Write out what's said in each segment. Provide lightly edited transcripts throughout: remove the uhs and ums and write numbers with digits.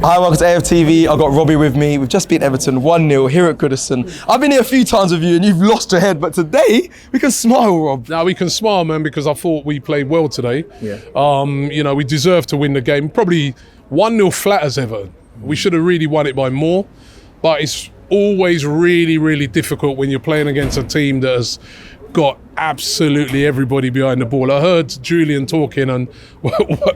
Hi, welcome to AFTV. I've got Robbie with me. We've just beat Everton 1-0 here at Goodison. I've been here a few times with you and you've lost your head, but today we can smile, Rob. Now we can smile, man, because I thought we played well today. Yeah. We deserved to win the game. Probably 1-0 flat as Everton. We should have really won it by more, but it's always really, really difficult when you're playing against a team that has got absolutely everybody behind the ball. I heard Julian talking, and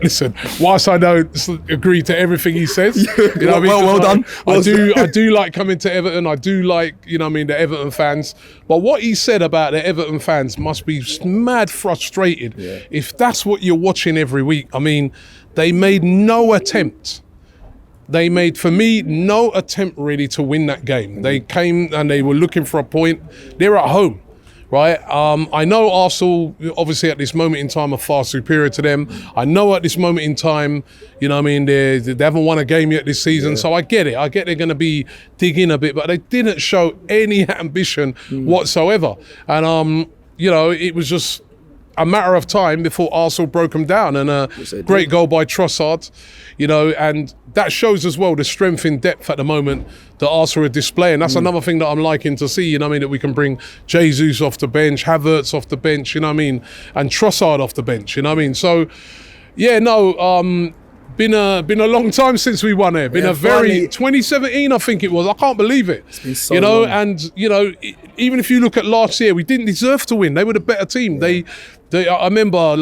listen, whilst I don't agree to everything he says, you know, well done. I do like coming to Everton. I do like, the Everton fans. But what he said about the Everton fans must be mad frustrated if that's what you're watching every week. I mean, they made no attempt. They made, for me, no attempt really to win that game. They came and they were looking for a point. They're at home. Right, I know Arsenal, obviously at this moment in time, are far superior to them. I know at this moment in time, they haven't won a game yet this season, so I get it. I get they're going to be digging a bit, but they didn't show any ambition whatsoever. And, it was just a matter of time before Arsenal broke them down, and a great goal by Trossard, and that shows as well the strength in depth at the moment that Arsenal are displaying. That's another thing that I'm liking to see, that we can bring Jesus off the bench, Havertz off the bench, and Trossard off the bench, So, been a long time since we won it. Been a very 2017, I think it was. I can't believe it. It's been so long. And even if you look at last year, we didn't deserve to win. They were the better team. Yeah. I remember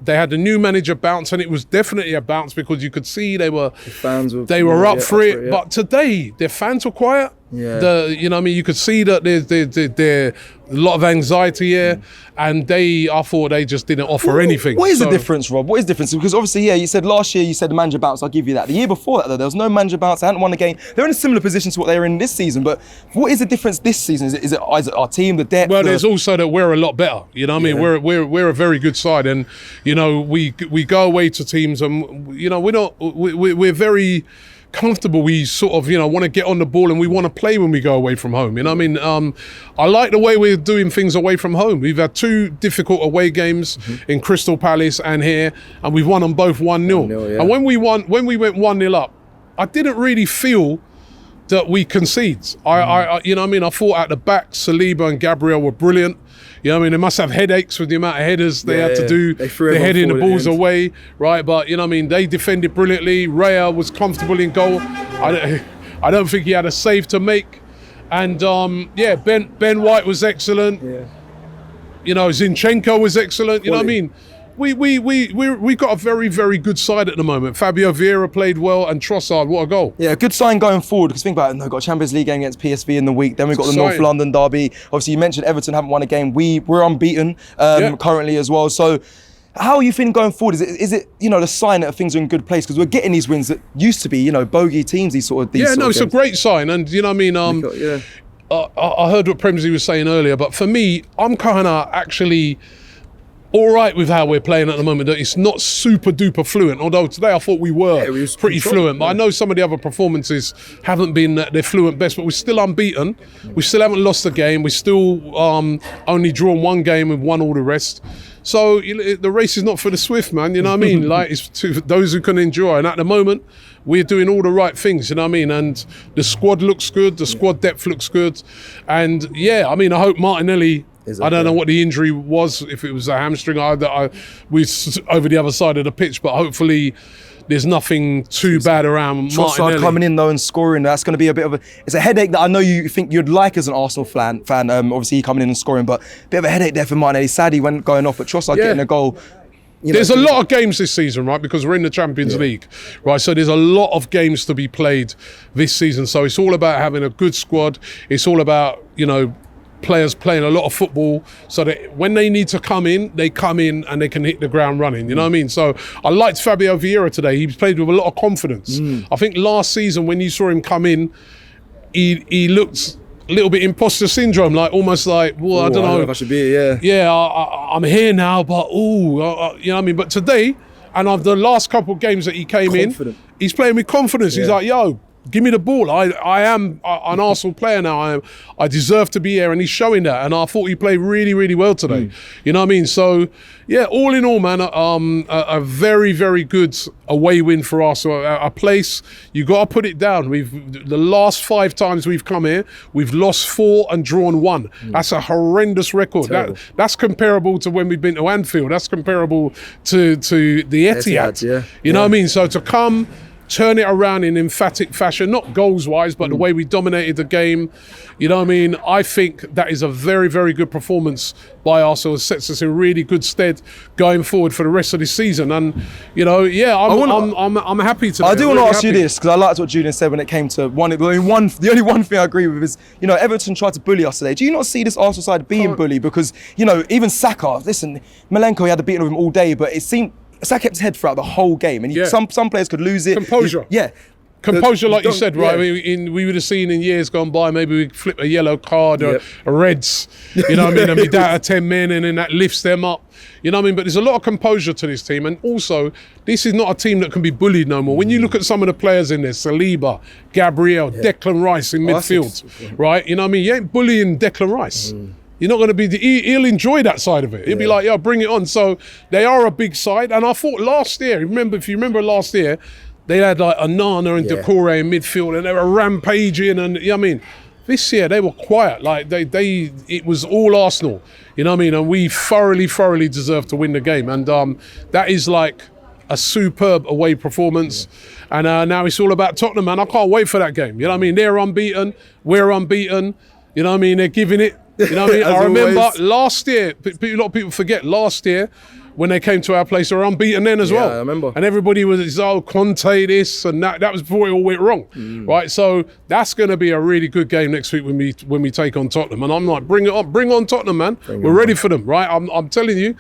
they had the new manager bounce, and it was definitely a bounce because you could see they were up for it. Yeah. But today, their fans were quiet. Yeah. You could see that there's a lot of anxiety here, and I thought they just didn't offer anything. What is the difference, Rob? What is the difference? Because obviously, you said last year, you said the manager bounce, I'll give you that. The year before that, though, there was no manager bounce, they hadn't won a game. They're in a similar position to what they were in this season, but what is the difference this season? Is it our team, the depth? Well, there's also that we're a lot better, We're a very good side, and, we go away to teams, and, we're very comfortable. We sort of, want to get on the ball and we want to play when we go away from home. I like the way we're doing things away from home. We've had two difficult away games in Crystal Palace and here, and we've won them both 1-0. And when we went 1-0 up, I didn't really feel that we conceded. I thought at the back, Saliba and Gabriel were brilliant. They must have headaches with the amount of headers they had to do. They're heading the balls away, right? But, they defended brilliantly. Raya was comfortable in goal. I don't think he had a save to make. And, Ben White was excellent. Yeah. Zinchenko was excellent. You know what I mean? We got a very, very good side at the moment. Fabio Vieira played well, and Trossard, what a goal. Yeah, good sign going forward, because think about it, we've got a Champions League game against PSV in the week, then we've got the North London derby. Obviously, you mentioned Everton haven't won a game. We're unbeaten currently as well. So, how are you feeling going forward? Is it the sign that things are in good place? Because we're getting these wins that used to be, bogey teams, these sort of it's games. A great sign. And, I heard what Premsy was saying earlier, but for me, I'm kind of actually all right with how we're playing at the moment. It's not super duper fluent, although today I thought we were pretty fluent. But I know some of the other performances haven't been their fluent best, but we're still unbeaten. We still haven't lost a game. We're still only drawn one game and won all the rest. So the race is not for the swift, man. You know what I mean? It's to those who can enjoy. And at the moment, we're doing all the right things. You know what I mean? And the squad looks good. The squad depth looks good. And I hope Martinelli. I don't know what the injury was, if it was a hamstring. We over the other side of the pitch, but hopefully there's nothing too bad around Martinelli. Trossard coming in though and scoring, that's going to be a bit of it's a headache that I know you think you'd like as an Arsenal fan. Obviously he coming in and scoring, but a bit of a headache there for Martinelli. Sad he went going off, but Trossard getting a goal. There's a lot of games this season, right? Because we're in the Champions League, right? So there's a lot of games to be played this season. So it's all about having a good squad. It's all about, players playing a lot of football, so that when they need to come in, they come in and they can hit the ground running. You know what I mean? So I liked Fabio Vieira today. He played with a lot of confidence. I think last season when you saw him come in, he looked a little bit imposter syndrome, almost like, well, I don't know if I should be here. I'm here now, but you know what I mean? But today, and of the last couple of games that he came in, he's playing with confidence. He's like, yo, Give me the ball. I am an Arsenal player now. I deserve to be here, and he's showing that. And I thought he played really, really well today. You know what I mean? So, yeah, all in all, man, a very, very good away win for Arsenal. A place, you got to put it down. The last 5 times we've come here, we've lost 4 and drawn 1. That's a horrendous record. That's comparable to when we've been to Anfield. That's comparable to the Etihad. You know what I mean? So to come, turn it around in emphatic fashion, not goals-wise, but the way we dominated the game. You know what I mean? I think that is a very, very good performance by Arsenal. It sets us in really good stead going forward for the rest of the season. And, you know, yeah, I'm happy to. I do want to ask you this, because I liked what Julian said when it came to the only one thing I agree with is, you know, Everton tried to bully us today. Do you not see this Arsenal side being bullied? Because, you know, even Saka, listen, Malenko, he had the beating of him all day, but it seemed Saka kept his head throughout the whole game, and some players could lose it. Composure. Composure, like you said, right? I mean, we would have seen in years gone by, maybe we flip a yellow card or a reds, you know what I mean, and be down to 10 men, and then that lifts them up. You know what I mean? But there's a lot of composure to this team, and also, this is not a team that can be bullied no more. When you look at some of the players in there, Saliba, Gabriel, Declan Rice in midfield, right? You know what I mean? You ain't bullying Declan Rice. You're not going to be, he'll enjoy that side of it. He'll be like, yo, bring it on. So they are a big side. And I thought last year, if you remember last year, they had like Onana and Decore in midfield, and they were rampaging, and you know what I mean? This year they were quiet. Like it was all Arsenal. You know what I mean? And we thoroughly deserved to win the game. And that is like a superb away performance. And now it's all about Tottenham, man. I can't wait for that game. You know what I mean? They're unbeaten. We're unbeaten. You know what I mean? They're giving it. You know what I mean? I remember last year, a lot of people forget, last year, when they came to our place, they were unbeaten then as well. I remember. And everybody was, Conte this and that. That was before it all went wrong, right? So that's going to be a really good game next week when we take on Tottenham. And I'm like, bring it on, bring on Tottenham, man. We're ready for them, right? I'm telling you.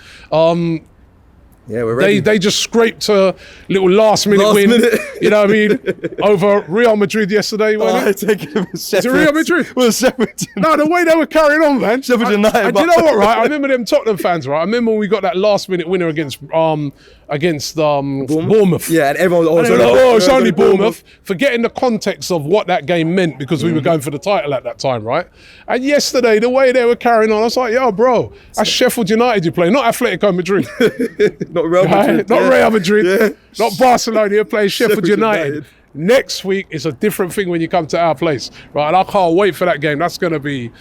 Yeah, we're ready. They just scraped a little last minute win. You know what I mean? Over Real Madrid yesterday. Was it Real Madrid? Well, Sheffield. No, the way they were carrying on, man. Sheffield United. And you know what, right? I remember them Tottenham fans, right? I remember when we got that last minute winner against Bournemouth. Yeah, and everyone was like, oh, it's only Bournemouth. Forgetting the context of what that game meant, because we were going for the title at that time, right? And yesterday, the way they were carrying on, I was like, yo, bro, that's Sheffield United you play, not Atletico Madrid. Not Real Madrid. Not Real Madrid. Not Barcelona, you're playing Sheffield United. Next week is a different thing when you come to our place, right? And I can't wait for that game. That's definitely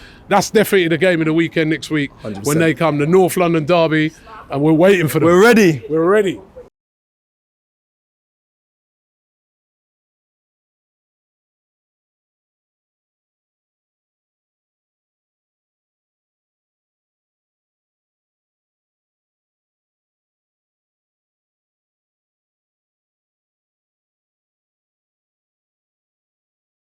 the game of the weekend next week 100%. When they come, the North London derby, and we're waiting for them. We're ready. We're ready.